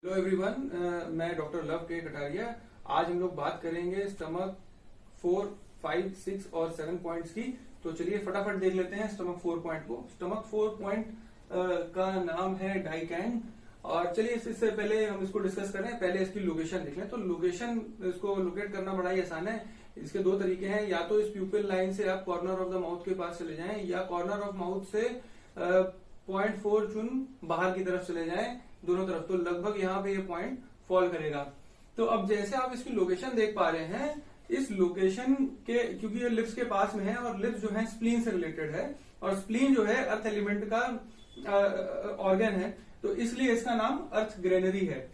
Hello everyone, मैं doctor love के कटारिया। आज हम लोग बात करेंगे स्टमक 4, 5, 6 और 7 पॉइंट्स की। तो चलिए फटाफट देख लेते हैं स्टमक 4 पॉइंट को। स्टमक 4 पॉइंट का नाम है डाइकैंग। और चलिए इससे पहले हम इसको डिस्कस करें, पहले इसकी लोकेशन देख लें। तो लोकेशन, इसको लोकेट करना बड़ा ही आसान है। इसके दो तरीके हैं, या तो इस प्यूपिल लाइन से आप कॉर्नर ऑफ द माउथ के पास चले जाएं, या कॉर्नर ऑफ माउथ से 0.4 चुन बाहर की तरफ चले जाएं, दोनों तरफ। तो लगभग यहाँ पे ये पॉइंट फॉल करेगा। तो अब जैसे आप इसकी लोकेशन देख पा रहे हैं, इस लोकेशन के, क्योंकि ये लिप्स के पास में है और लिप्स जो है स्प्लीन से रिलेटेड है, और स्प्लीन जो है अर्थ एलिमेंट का ऑर्गन है, तो इसलिए इसका नाम अर्थ ग्रेनरी है।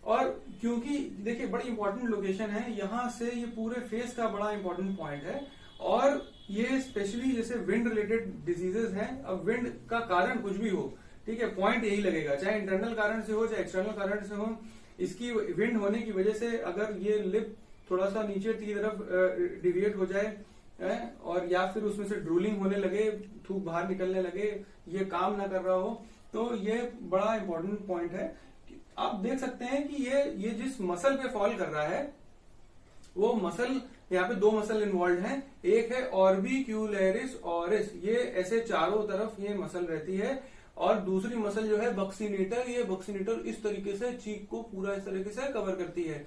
और क्योंकि देखिए बड़ी इंपॉर्टेंट लोकेशन है, यहां से ये पूरे फेस का बड़ा इंपॉर्टेंट पॉइंट है। और ये स्पेशली जैसे विंड रिलेटेड डिजीजेस हैं, अब विंड का कारण कुछ भी हो, ठीक है, पॉइंट यही लगेगा, चाहे इंटरनल कारण से हो चाहे एक्सटर्नल कारण से हो। इसकी विंड होने की वजह से अगर ये लिप थोड़ा सा नीचे की तरफ डिविएट हो जाए और या फिर उसमें से ड्रूलिंग होने लगे, थूक बाहर निकलने लगे, ये काम ना कर रहा हो, तो ये बड़ा इंपॉर्टेंट पॉइंट है। आप देख सकते हैं कि ये जिस मसल पे फॉल कर रहा है, वो मसल, यहाँ पे दो मसल इन्वॉल्व हैं। एक है ऑर्बिक्यूलरिस ऑरिस, ये ऐसे चारों तरफ ये मसल रहती है। और दूसरी मसल जो है बक्सीनेटर, ये बक्सीनेटर इस तरीके से चीक को पूरा इस तरीके से कवर करती है।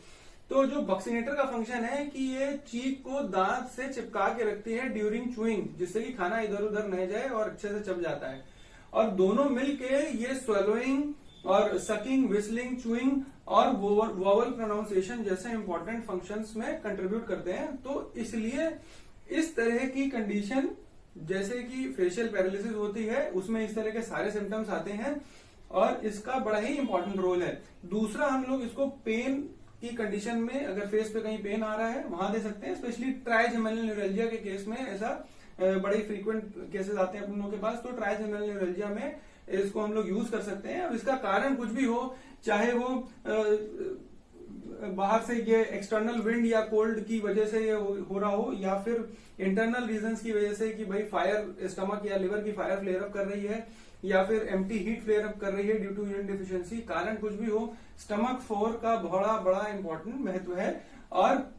तो जो बक्सीनेटर का फंक्शन है कि ये चीक को दांत से चिपका के रखती है ड्यूरिंग चूइंग, जिससे कि खाना इधर उधर नहीं जाए और अच्छे से चब जाता है। और दोनों मिलके ये स्वेलोइंग और सकिंग, विस्लिंग, चूइंग और वोवल प्रोनाउंसिएशन जैसे इंपॉर्टेंट फंक्शंस में कंट्रीब्यूट करते हैं। तो इसलिए इस तरह की कंडीशन, जैसे कि फेशियल पैरालिसिस होती है, उसमें इस तरह के सारे सिम्टम्स आते हैं और इसका बड़ा ही इंपॉर्टेंट रोल है। दूसरा, हम लोग इसको पेन की कंडीशन में, अगर फेस पे कहीं पेन आ रहा है वहां दे सकते हैं। स्पेशली ट्राइजेमिनल न्यूरल्जिया के केस में ऐसा बड़े फ्रीक्वेंट केसेस आते हैं अपन लोगों के पास। तो ट्राइजेमिनल न्यूरल्जिया में इसको हम लोग यूज कर सकते हैं। अब इसका कारण कुछ भी हो, चाहे वो बाहर से ये एक्सटर्नल विंड या कोल्ड की वजह से ये हो रहा हो, या फिर इंटरनल रीजंस की वजह से कि भाई फायर, स्टमक या लिवर की फायर फ्लेयर अप कर रही है, या फिर एम्प्टी हीट फ्लेयर अप कर रही है ड्यू टू यूरिन डिफिशियंसी, कारण कुछ भी हो, स्टमक 4 का बड़ा बड़ा इंपॉर्टेंट महत्व है। और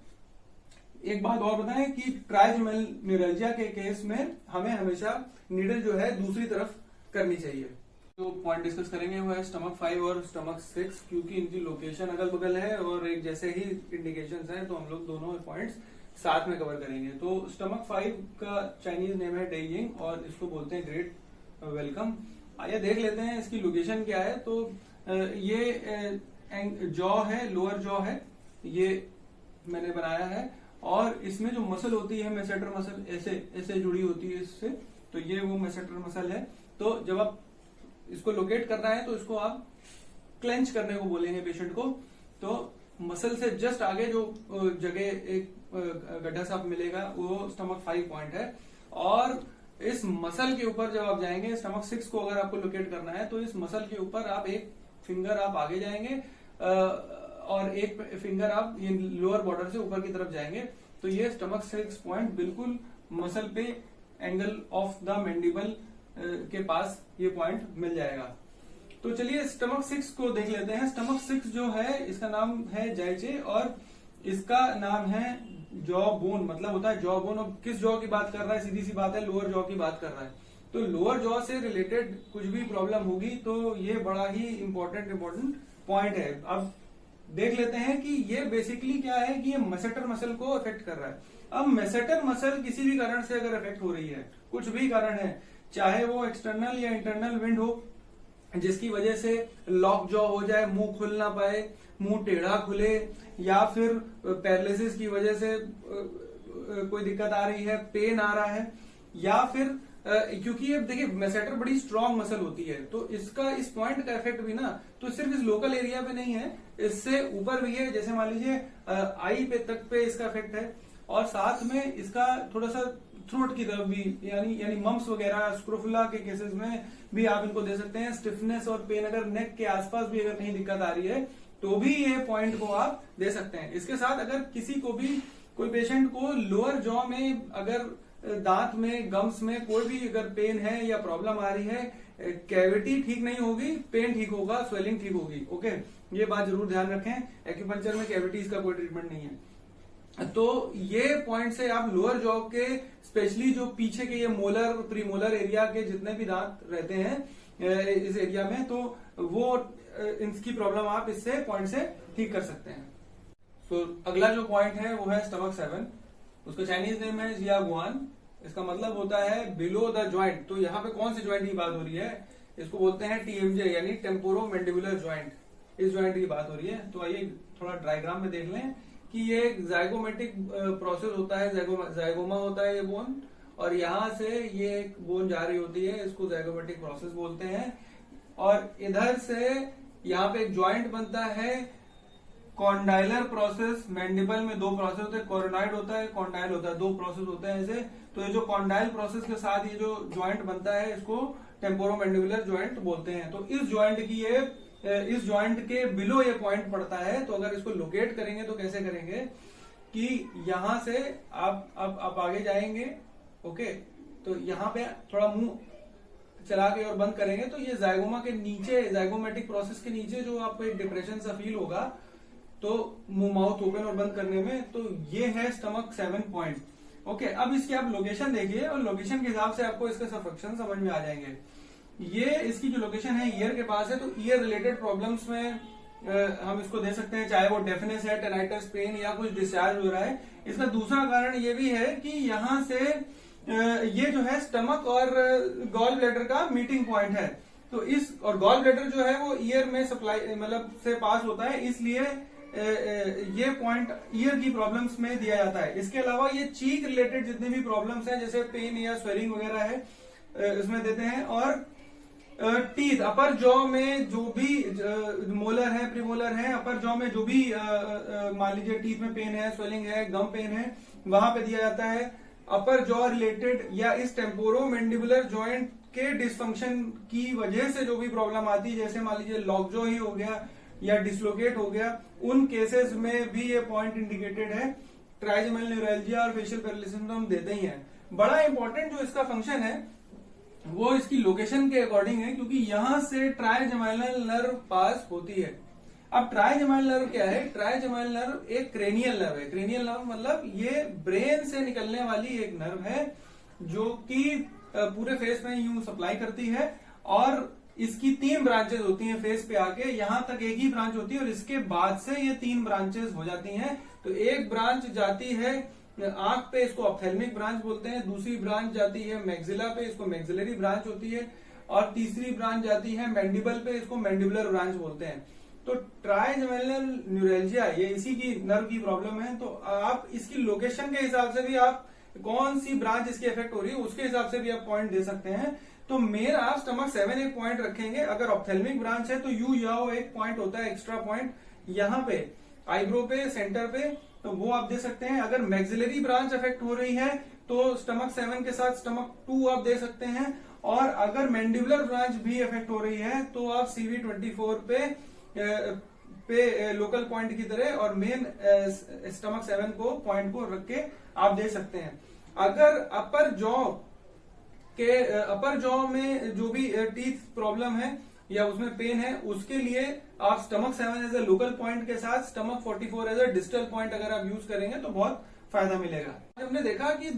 एक बात और बताएं कि ट्राइजेमिनल न्यूरल्जिया के केस में हमें हमेशा नीडल जो है दूसरी तरफ करनी चाहिए। जो पॉइंट डिस्कस करेंगे वो है स्टमक 5 और स्टमक 6, क्योंकि इनकी लोकेशन अगल बगल है और एक जैसे ही इंडिकेशंस हैं, तो हम लोग दोनों पॉइंट्स साथ में कवर करेंगे। तो स्टमक 5 का चाइनीज नेम है डेइंग और इसको बोलते हैं ग्रेट वेलकम। आइए देख लेते हैं इसकी लोकेशन क्या है। तो ये जॉ है, लोअर जॉ है, ये मैंने बनाया है। और इसमें जो मसल होती है मेसेटर मसल, ऐसे ऐसे जुड़ी होती है इससे, तो ये वो मेसेटर मसल है। तो जब आप इसको लोकेट करना है तो इसको आप क्लेंच करने को बोलेंगे पेशेंट को। तो मसल से जस्ट आगे जो जगह एक गड्ढा सा मिलेगा, वो स्टमक 5 पॉइंट है। और इस मसल के ऊपर जब आप जाएंगे, स्टमक 6 को अगर आपको लोकेट करना है, तो इस मसल के ऊपर आप एक फिंगर आप आगे जाएंगे और एक फिंगर आप ये लोअर बॉर्डर से ऊपर की तरफ जाएंगे। तो ये स्टमक 6 पॉइंट बिल्कुल मसल पे एंगल ऑफ द मैंडिबल के पास ये पॉइंट मिल जाएगा। तो चलिए स्टमक 6 को देख लेते हैं। स्टमक 6 जो है, इसका नाम है जायचे और इसका नाम है जॉ बोन, मतलब होता है जॉ बोन। और किस जॉ की बात कर रहा है, सीधी सी बात है, लोअर जॉ की बात कर रहा है। तो लोअर जॉ से रिलेटेड कुछ भी प्रॉब्लम होगी तो ये बड़ा ही इंपॉर्टेंट पॉइंट है। अब देख लेते हैं कि ये बेसिकली क्या है कि ये मेसेटर मसल को अफेक्ट कर रहा है। अब मेसेटर मसल किसी भी कारण से अगर अफेक्ट हो रही है, कुछ भी कारण है, चाहे वो एक्सटर्नल या इंटरनल विंड हो, जिसकी वजह से लॉक जॉ हो जाए, मुंह खुल ना पाए, मुंह टेढ़ा खुले, या फिर पैरालिसिस की वजह से कोई दिक्कत आ रही है, पेन आ रहा है, या फिर क्योंकि ये देखिए मेसेटर बड़ी स्ट्रांग मसल होती है, तो इसका इस पॉइंट का इफेक्ट भी ना तो सिर्फ इस लोकल एरिया पे नहीं है, इससे ऊपर भी है। जैसे मान लीजिए आई पे तक पे इसका इफेक्ट है, और साथ में इसका थोड़ा सा थ्रोट की तरफ भी, यानी मम्स वगैरह, स्क्रोफुला के केसेस में भी आप इनको दे सकते हैं। स्टिफनेस और पेन, अगर नेक के आसपास भी अगर कहीं दिक्कत आ रही है तो भी ये पॉइंट को आप दे सकते हैं। इसके साथ अगर किसी को भी, कोई पेशेंट को लोअर जॉ में, अगर दांत में, गम्स में कोई भी अगर पेन है या प्रॉब्लम आ रही है, कैविटी ठीक नहीं होगी, पेन ठीक होगा, स्वेलिंग ठीक होगी। ओके, ये बात जरूर ध्यान रखें। एक्यूपंक्चर में कैविटीज का कोई ट्रीटमेंट नहीं है। तो ये पॉइंट से आप लोअर जॉ के स्पेशली जो पीछे के ये मोलर प्रीमोलर एरिया के जितने भी दांत रहते हैं इस एरिया में, तो वो इनकी प्रॉब्लम आप इससे पॉइंट से ठीक कर सकते हैं। तो अगला जो पॉइंट है वो है स्टमक 7। उसका चाइनीज नेम है जियागुआन। इसका मतलब होता है बिलो द ज्वाइंट। तो यहाँ पे कौन से ज्वाइंट की बात हो रही है? इसको बोलते हैं टीएमजे यानी टेम्पोरोमैंडिबुलर ज्वाइंट। इस ज्वाइंट की बात हो रही है। तो आइए थोड़ा डायग्राम में देख लें कि ये जाइगोमेटिक प्रोसेस होता है, जाइगोमा होता है ये बोन, और यहां से ये एक बोन जा रही होती है, इसको जाइगोमेटिक प्रोसेस बोलते हैं। और इधर से यहाँ पे एक ज्वाइंट बनता है, कॉन्डाइलर प्रोसेस। मैंडिबल में दो प्रोसेस होते हैं, कोरोनाइड होता है, कॉन्डाइल होता है, दो प्रोसेस होते हैं ऐसे। तो ये जो कॉन्डाइल प्रोसेस के साथ ये जो ज्वाइंट बनता है इसको टेम्पोरोमैंडिबुलर ज्वाइंट बोलते हैं। तो इस ज्वाइंट के बिलो ये पॉइंट पड़ता है। तो अगर इसको लोकेट करेंगे तो कैसे करेंगे कि यहां से आप आगे जाएंगे। ओके, तो यहाँ पे थोड़ा मुंह चला के और बंद करेंगे तो ये जाइगोमा के नीचे, जाइगोमेटिक प्रोसेस के नीचे जो आपको एक डिप्रेशन सा फील होगा, तो मुंह माउथ ओपन और बंद करने में, तो ये है स्टमक 7 पॉइंट। ओके, अब इसकी आप लोकेशन देखिए और लोकेशन के हिसाब से आपको इसके सब फंक्शन समझ में आ जाएंगे। ये इसकी जो लोकेशन है ईयर के पास है। तो ईयर रिलेटेड प्रॉब्लम्स में हम इसको दे सकते हैं, चाहे वो डेफनेस है, टेनाइटिस, पेन या कुछ डिस्चार्ज हो रहा है। इसका दूसरा कारण ये भी है कि यहाँ से ये जो है स्टमक और गॉल ब्लैडर का मीटिंग पॉइंट है। तो इस और गॉल ब्लैडर जो है वो ईयर में सप्लाई मतलब से पास होता है, इसलिए ये पॉइंट ईयर की प्रॉब्लम्स में दिया जाता है। इसके अलावा ये चीक रिलेटेड जितने भी प्रॉब्लम्स हैं जैसे पेन या स्वेलिंग वगैरह है इसमें देते हैं। और टीथ, अपर जॉ में जो भी मोलर है, प्रीमोलर है, अपर जॉ में जो भी मान लीजिए टीथ में पेन है, स्वेलिंग है, गम पेन है, वहां पे दिया जाता है। अपर जॉ रिलेटेड या इस टेम्पोरोमैंडिबुलर जॉइंट के डिसफंक्शन की वजह से जो भी प्रॉब्लम आती है, जैसे मान लीजिए लॉकजॉ ही हो गया या डिसलोकेट हो गया, उन केसेस में भी ये पॉइंट इंडिकेटेड है। ट्राइजेमिनल न्यूरैल्जिया और फेशियल पैरालिसिस तो हम देते ही हैं। बड़ा इंपॉर्टेंट जो इसका फंक्शन है वो इसकी लोकेशन के अकॉर्डिंग है, क्योंकि यहां से ट्राइजेमिनल नर्व पास होती है। अब ट्राइजेमिनल नर्व क्या है? ट्राइजेमिनल नर्व एक क्रेनियल नर्व है। क्रेनियल नर्व मतलब ये ब्रेन से निकलने वाली एक नर्व है जो कि पूरे फेस में यूं सप्लाई करती है। और इसकी 3 ब्रांचेस होती हैं फेस पे आके, यहां तक एक ही ब्रांच होती है और इसके बाद से ये 3 ब्रांचेस हो जाती हैं। तो एक ब्रांच जाती है आंख पे, इसको ऑप्थेल्मिक ब्रांच बोलते हैं। दूसरी ब्रांच जाती है मैक्सिला पे, इसको मैक्सिलरी ब्रांच होती है। और तीसरी ब्रांच जाती है मैंडिबल पे, इसको मैंडिबुलर ब्रांच बोलते हैं। तो ट्राइजेमिनल न्यूरैल्जिया ये इसी की नर्व की प्रॉब्लम है। तो आप इसकी लोकेशन के हिसाब से भी आप कौन सी ब्रांच इसकी इफेक्ट हो रही है उसके हिसाब से भी आप पॉइंट दे सकते हैं। तो मेरा स्टमक 7 एक पॉइंट रखेंगे। अगर ऑप्थेल्मिक ब्रांच है तो यू याओ एक पॉइंट होता है, एक्स्ट्रा पॉइंट यहाँ पे आईब्रो पे, सेंटर पे, तो वो आप दे सकते हैं। अगर मैक्सिलरी ब्रांच इफेक्ट हो रही है तो स्टमक 7 के साथ स्टमक 2 आप दे सकते हैं। और अगर मैंडिबुलर ब्रांच भी इफेक्ट हो रही है तो आप CV24 पे लोकल पॉइंट की तरह और मेन स्टमक 7 को पॉइंट को रख के आप दे सकते हैं। अगर अपर जॉ में जो भी टीथ प्रॉब्लम है या उसमें पेन है, उसके लिए आप stomach 7 as a local point के साथ stomach 44 as a distal point अगर आप यूज करेंगे तो बहुत फायदा मिलेगा। हमने देखा कि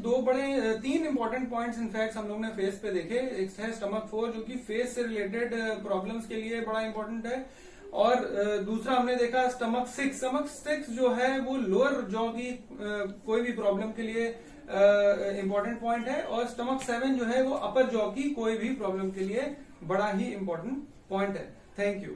3 इंपॉर्टेंट पॉइंट्स इनफैक्ट हम लोग ने फेस पे देखे। एक है स्टमक 4 जो कि फेस से रिलेटेड प्रॉब्लम्स के लिए बड़ा इंपॉर्टेंट है। और दूसरा हमने देखा स्टमक 6। स्टमक 6 जो है वो लोअर जॉ की कोई भी प्रॉब्लम के लिए इंपॉर्टेंट पॉइंट है। और स्टमक 7 जो है वो अपर जॉ की कोई भी प्रॉब्लम के लिए बड़ा ही इंपॉर्टेंट पॉइंट है। Thank you.